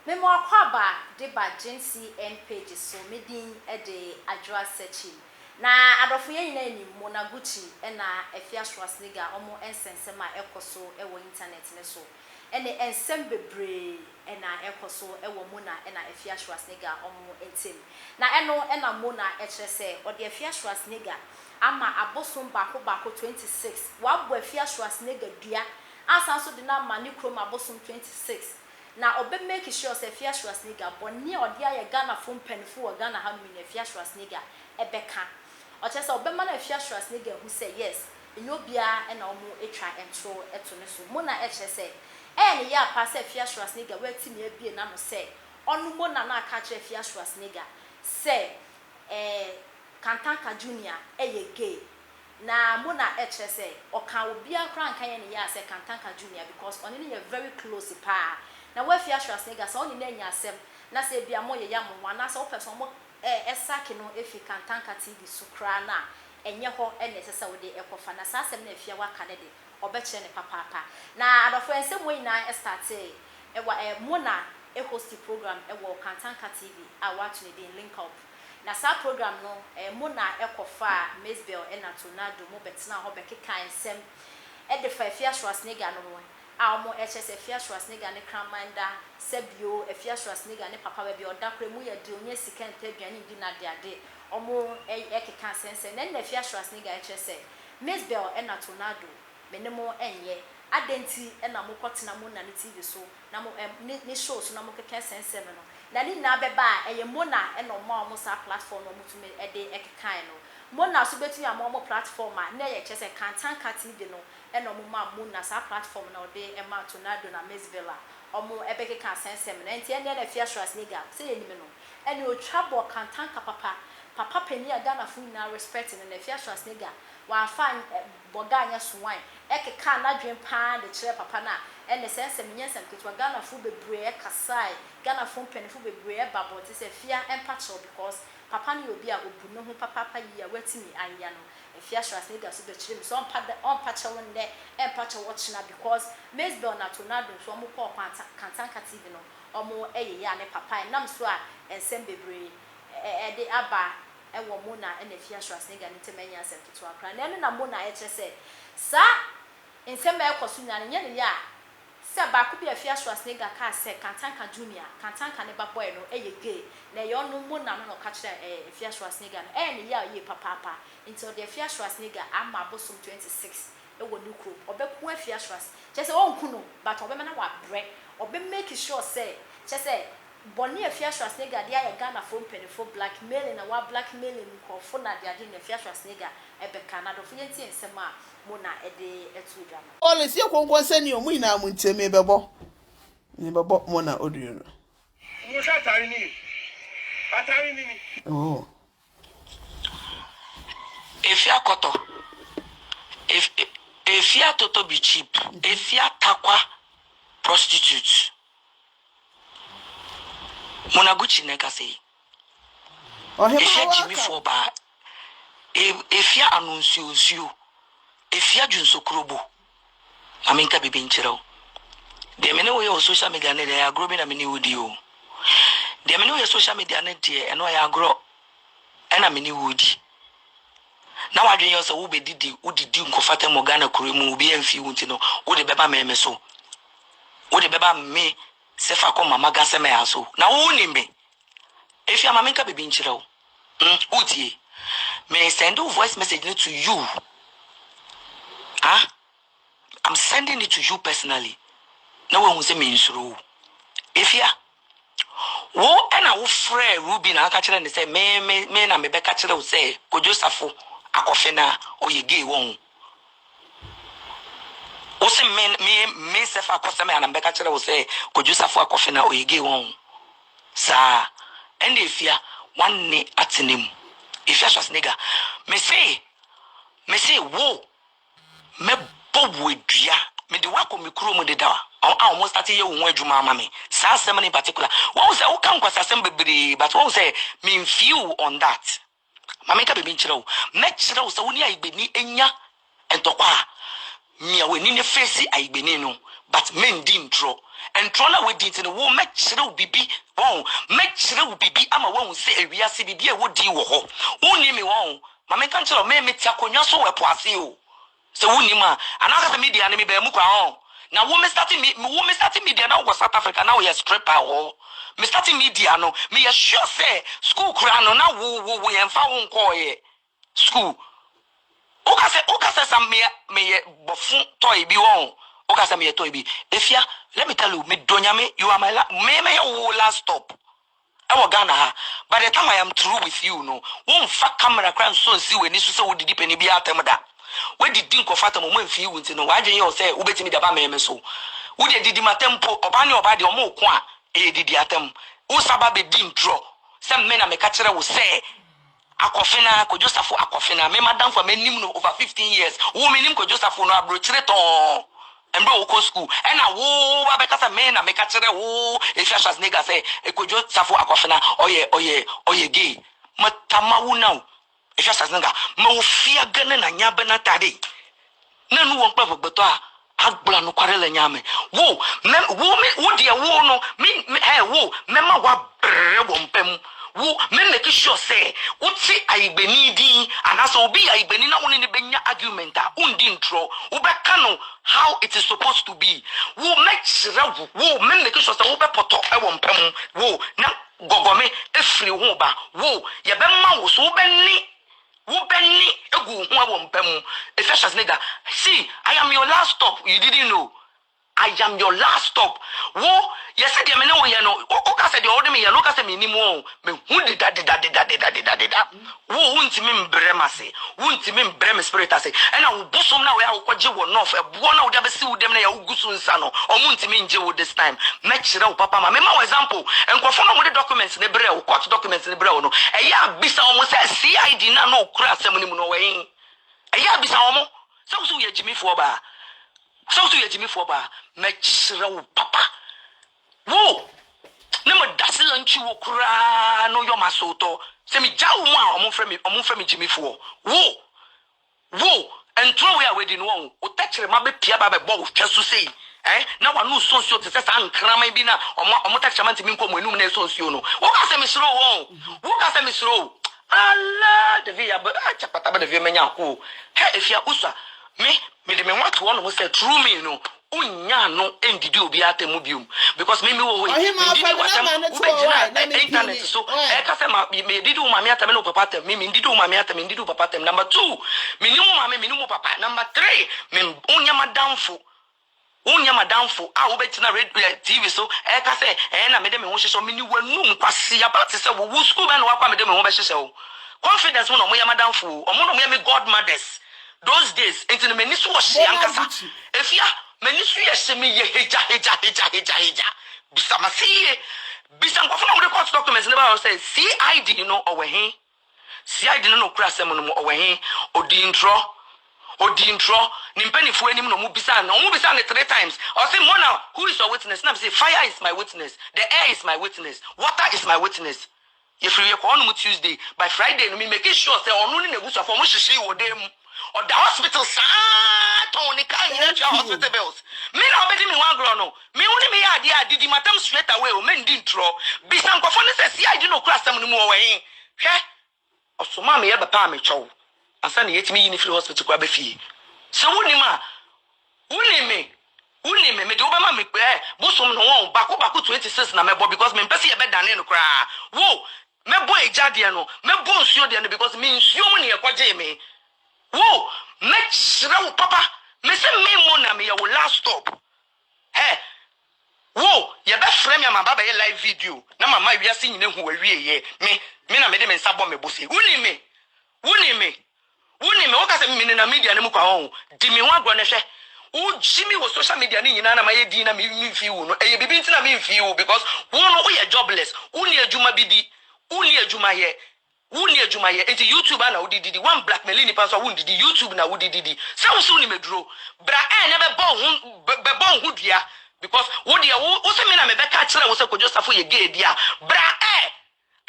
Memo akwaba de ba GNCN page so medin e de adwa searching na adofo ye nyina ni Monaguchi na Efia Schwarzenegger omo ensensem a ekoso e wo internet ne so ene ensem bebre na ekoso e wo Mona na Efia Schwarzenegger omo entem na eno na Mona e kire se o de Efia Schwarzenegger ama abosom bako 26 wa bo Efia Schwarzenegger dua asanso de na mani krom abosom 26 na obe make sure say Efia Schwarzenegger boni odi aye Ghana fom penfo o Ghana ha mi na Efia Schwarzenegger ebeka o che say obe ma na Efia Schwarzenegger who say yes enobia e na omo etwa entro eto ne so Mona e che say ne ya pa say Efia Schwarzenegger wati me abie na no say onu Mona na aka che Efia Schwarzenegger say Kantanka Junior ye gay na Mona e che say o kan obi akra nkan ye ne ya say Kantanka Junior because oni ne very close pa na we Efia Schwarzenegger so oni na nya asem na say bia mo ye ya mo na say o person mo esake no efi Kantanka TV so kra na enye ho ene sese wo de ekofa na sa asem na Efia waka ne de obekye ne papa na adofo ensem wo nyina start Mona host program wo Kantanka TV a watch ne de link up na sa program no Mona ekofa Mesbel na Tornado mo betena ho bekeka ensem de fa Efia Schwarzenegger no Amo HS Efia Schwarzenegger ne kramanda sebio Efia Schwarzenegger ne papa we bi odakre mu ye de onye sika ntaduane di na de ade omo ekeka sense na Efia Schwarzenegger HS Mesbel na Tornado menemo enye adenti na mo kotena mo na ne TV so na mo ne show so na mo keka sense no na ni na beba eye Mona na omo sa platform no mutume de ekeka no Mona so betu ya mo platform na ye HS Kantanka TV no eno mo Mona sa platform na ode ema Tornado na Mesbel omo ebekeka sensem na enti ene na Efia Schwarzenegger se ye nime no ene o twabo Kantanka papa pani a Ghana fu na respect na Efia Schwarzenegger wa fa boga anya suwan ekeka na dwen pa de kire papa na ene sensem nyensem ketwa Ghana fu bebre kasai Ghana fu mpani fu bebre babo ti se Efia empacho because papa ni obi a obu no ho papa yi a watimi anya no Efia Schwarzenegger so be kire so on pacha won de empacho watchna because Mesbel na Tornado so mo ko Kantanka TV no omo eye ya ne papa nam so a ensem bebre de aba ewo Mona na Efia Schwarzenegger ne temanya asem to akra na ene na Mona e kire se sa ensem e koso nya ne ya se ba ku bi Efia Schwarzenegger ka se Kantanka Junior Kantanka ne ba boy no eye gay na ye onu Mona no ka kire Efia Schwarzenegger no ne ya ye papa until the Efia Schwarzenegger ama bosom 26 ewo ni group obeku Efia Schwarzenegger che se onku no but obema na wa bre obe make sure say che se boni Efia Schwarzenegger dia ye Ghana for penifo blackmail na wa blackmail nko fo na dia na Efia Schwarzenegger ebe Canada fo yenti ensem a Mona ede etu drama policy konkon sani o mu ina mu nteme bebo ni bebo Mona audio no mo sha atari ni oh Efia koto Efia toto be cheap Efia takwa prostitute Monaguchi neka say Efia Jimmy for ba Efia anuncio Efia junso krobo aminka bibi nchiro de mene wo social media ne de agro bi na mene wodi o de mene wo social media ne de eno ya agro na mene wodi na wadwen yo so wo be didi udidi nkofata mo Ghana kuremu obi amfi wunti no wo de beba meme so wo de beba me sefa ko mama gaseme ya so na wo ni me Efia aminka bibi nchiro utie me send a voice message to you. I'm sending it to you personally. No one will say me insuru. Efia, wo ena wo frɛ Ruby na aka kyerɛ ne sɛ me na me bɛka kyerɛ wo sɛ Kojosafo akɔfe na oye gay won. Wo se me sefa akɔse me na bɛka kyerɛ wo sɛ Kojosafo akɔfe na oye gay won. Sa ende Efia wanne atenem. Efia Schwarzenegger me say wo me bobu edua me de wako me kuro mu de da almost start ye wo adwuma ama me sa asem in particular wo say wo kan kwasa asem bebre but wo say me feel on that mama ka be bi nkyerɛ wo me kyerɛ wo say wo ni ayigbeni enya entokwa me we ni ne face ayigbeni no but men di ntro and trona we did in the war make sure bibi won make sure bibi ama won say e wiase bibi e wodi wo ho woni me won ma me kan tell me tia konwa so we poase o so woni ma anaka the media ne me ba mu kwa on na wo me starting media na wo South Africa na we stripper ho me starting media no me sure say school kura no na wo yemfa wo nko ye school oka se sam me bofu toy bi won oka se me toy bi efia let me tell you me donyame you are my me your last stop I will Ghana ha by the time I am through with you no won fa camera kran so see we ni so say we didi pani bi atem da we didi nkofata mo mfi wu nti no wa dwen ye say ubetimi da ba me so wo de didi matempo oba ne oba de o mo ko a e didi atem wo saba be di intro say me na me ka kire wo say akofina ko Joseph akofina me madam for me nim no over 15 years wo me nim ko Joseph no abro kire ton embe wo ko school e na wo ba be kasa me na me ka kire wo e fiashas nigga say e ko Joseph akofina oye gay matama wo now e fiashas nigga ma wo fia gane na nya bana tade na nu won papa gbeto a agbla no kware la nyame wo dia wo no me wo me ma wa brre wo mpem wo me make sure say wo ti aibeni din anaso obi aibeni na woni ne benya argument a undi intro wo be kano how it is supposed to be wo make sure wo me make sure say wo be poto e wo mpem wo na gogome efri ho ba wo ye be ma wo so wo be ni egu ho e wo mpem Ephesians nigga see I am your last stop you didn't know I am your last stop. Wo, yes, I am no ye no. Oka said the order me, ya look at me ni mo. Me who did that. Wo won't mean bremase. Won't mean brem spirit say. And I will bosom now where I will go north. A one out of see them na ugusun sano. Or won't mean jail this time. Make sure papa ma. Me ma example. And go follow with the documents in the braille, court documents in the braille no. E ya bisa almost say CID na no crass them no way. E ya bisa almost. So ye Jimmy for ba. So ye Jimmy for ba. Make sure papa. Wo. Nemo dasi lanchi wo kura no yo masoto. Se mi jawu mo a omo frɛ me Jimmy for. Wo. And throw we are wedding one. O touch ma be pia ba be bo twaso sei. Na wa no sonso te se sa nkrama bi na omo touch ma ntimi nko mo enum na sonso no. Wo ka se mi sro won. Wo ka se mi sro. Allah de via ba chapata ba de via menya ko. He efia uswa. Me de me want one mo say true me no. Unya no endidi obi atemu bium because me wo we ndidi watem ube jina internet so e ka se ma me didi o mama atem no papa atem me ndidi o mama atem ndidi o papa atem number 2 me ni mo mama me ni mo papa number 3 me unya madamfo a wo betina radio TV so e ka se na me de me ho hyeso me ni wanu nkwase about se wo school be na wakwa me de me ho be hyeso o confidence mo no mo ya madamfo o mo no mo ya me godmothers those days into me ni so wo hye ankasa efia many swears me ye heja. Bisamasi. Bisam from the court documents never say CID no over here. CID no crass them over here. Odi intro. Nimpeni fu enim no mubisa no mubisa 3 times. Or say Mona, who is your witness? Now say fire is my witness. The air is my witness. Water is my witness. If you on Tuesday, by Friday, me make sure say only ne busa for mushishi wo dem. Or the hospital Tony hospital bills. Me no be me one grow no. Me only me idea did matam straight away o men din tro. Bisan ko fone say I did no class them no more way. Hwe. Osoma me ye bapa me chow. Ansa na yetimi yi ni free hospital kwa be fie. So woni me me de obama me bosom no won bako 26 na mebo because me pese ye be dane no kra. Wo mebo ejade no, mebo nsuo de no because me nsuo mo ne ye kwaje me. Wo, make sure papa. Me say me mo na me your last stop. Wo, ye be frame ya mama ye live video. Na mama wi ase nyine hu awie ye. Me na me de me nsa bo me bosi. Wuni me. Wo ka say me na media ne mu kwa ho. Di me ho agro ne hwe. Wo jimi wo social media ni nyina na ma ye di na me mfi wo no. Eye bibi ntina me mfi wo because wo no wo ye jobless. Wuni adwuma bi di. Wuni adwuma ye. Wuni adwuma ye enti YouTube na wo didi one blackmail ni pa so wo didi YouTube na wo didi se wo so ni meduro bra na be bon hu dua because wo de wo se me na me be ka kire wo se ko Joseph ye gay dia bra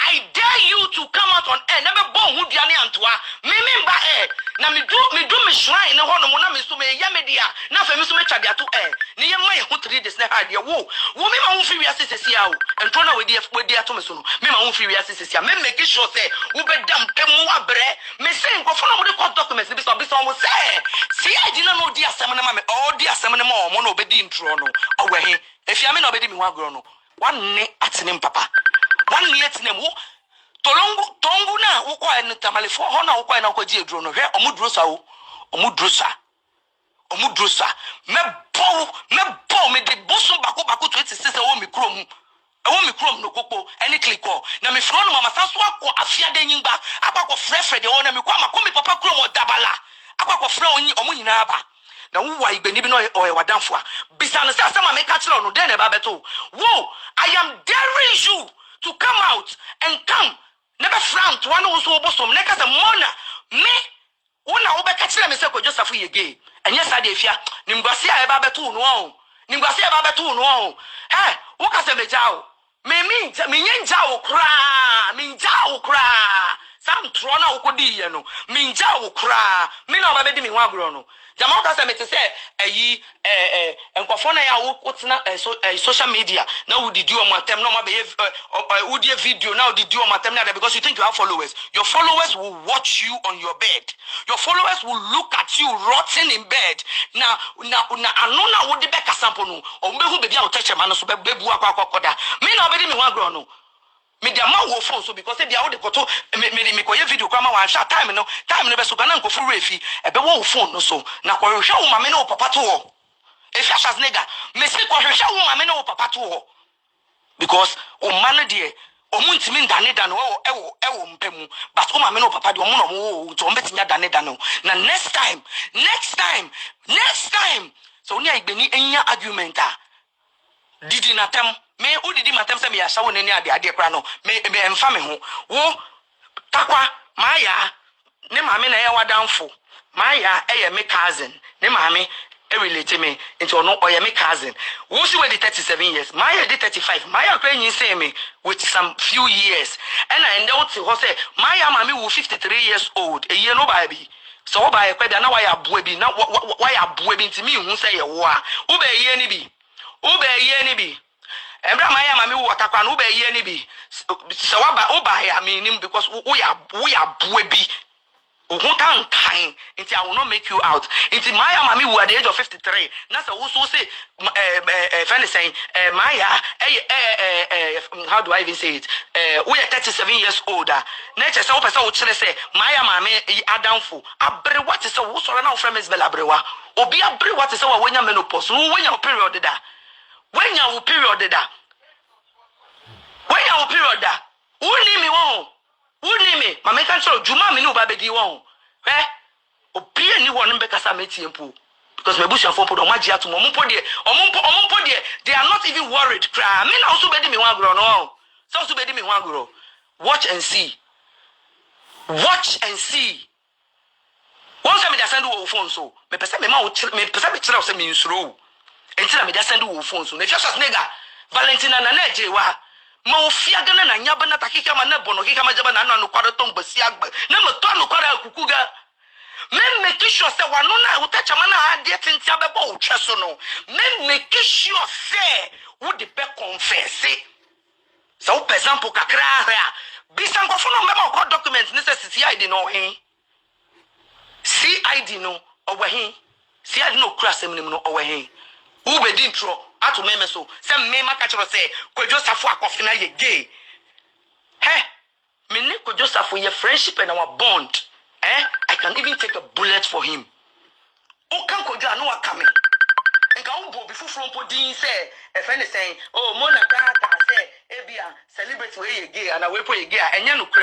I dare you to come out on air never born who diane antoa me ba air na me do me shrine ne ho no mo na me so me ya media na fa me so me twa dia to air ne ye ma ye ho 3 days na ha dia wo me ma wo fi wi asese sia o ento na we dia to me so no me ma wo fi wi asese sia me make sure say wo be dam pemu abre me say nkofo na mo de court documents bi so mo say si adi na no di asem na ma me all di asem na ma mo na obedi intro no owe he efia me na obedi mi ho agro no wanne atene papa wanne atene wo tongu na wo kwa en tamalefo ho na wo kwa na kwaji edro no hwe omudrosa me bo me de boso bako 26 wo mi krom no kopo any click call na me fro no mama saso akọ afia de nyingba akọ frefre de wona me kwa makomi papa krom odabala akọ frɛ onyi omunyina aba na wo wa igbeni bi no o wadanfo a bisa no say asema me ka kire no den na ba beto wo I am daring you to come out and come never front one who so bosom na kasa mona me wona wo be ka kire me say ko Joseph yege enye sa de afia nimguase a e ba beto no o nimguase e ba beto no o wo ka se mejao me nyenja wo kra sam trona wo kodi ye no me nja wo kra me na obabedi me ho agro no jama ka se me te se ayi enkofo na ya wo tena social media na wo didi o matem na ma be wo die video na wo didi o matem na because you think you have followers. Your followers will watch you on your bed. Your followers will look at you rotting in bed na anona wo de be kasampo no o mbe hu be bia wo teche ma no so be bu akwakoda me na obedi me ho agro no me dia ma wo phone so because bia wo de koto me koye video kwa ma wan sha time no be so bana nkofo refi e be wo phone no so na ko hwehwe wo mame no papa to ho e fi asas nega me se ko hwehwe wo mame no papa to ho because o man de o mu ntimi ndane da no ewo mpemu but o mame no papa de o mu no mo to o mbetinya dane da no na next time so oni agbeni enya argument a didi na tem me udidi matem se me ya shawo nani ade kra no me emfa me ho wo takwa maya ne maame na ye wadanfo maya eye me cousin ne maame relate me into no oye me cousin wo si we the 37 years maya the 35 maya kra yin say me with some few years and I end out ho say maya maame wo 53 years old e ye no ba bi so wo ba ye kwada na wa ya boa bi na wa ya boa bi ntimi hu say ye wo a wo ba ye ni bi Ebra maya mami watakwa no be ye ni bi so ba ya me nim because we are boy bi ohu tan kan nti I will not make you out nti maya mami we at the age of 53 na so so say friend is saying maya how do I even say it we are 37 years older na che say wo pese wo kire say maya mami adamfo abre what is so wo so na wo friend is bela abrewa obi abre what is so wo nya menopause wo nya period da when your period da uni me mama kan so juma me ni oba bedi won obi ani won be kasa meti empo because me busia fo podo maji ato mo mpo de they are not even worried cry me na also bedi me wan agro no so also bedi me wan agro watch and see once me dey send wo phone so me pese me ma wo me pese me kire o se me nsuro entina me dey send wo phone so na just nigga Valentina na nejewa ma ofia gana na nyaba na takika ma na bono kika ma jaba na anu kwado tongba siagba na mo to anu kwado kukuga men make sure say wanu na utacha ma na ade tintia be bo utwe so no men make sure say wo de be confess so for example kakra ha bisa nkofo no mema ko document necessity ID no hin CID no owe CID no krasem nim no owe hin who be intro atu meme so se me maka chiro se ko Joseph akofi na ye gay me ne ko Joseph ye friendship and our bond I can even take a bullet for him o kan ko dwa no aka me enka wo bo bi fufuro mpo din se e friend saying oh mona ta se ebia celebrate we ye gay and we po ye gay enya no kra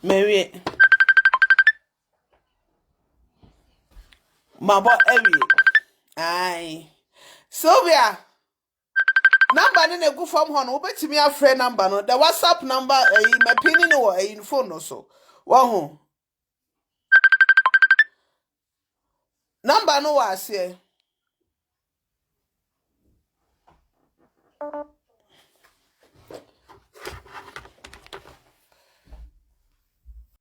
Mary Mabo Ewie. Aye. Sylvia. Number ne go from hon obetimi afre number no. The WhatsApp number my pin no in phone no so. Wa ho. Number no was here. bye.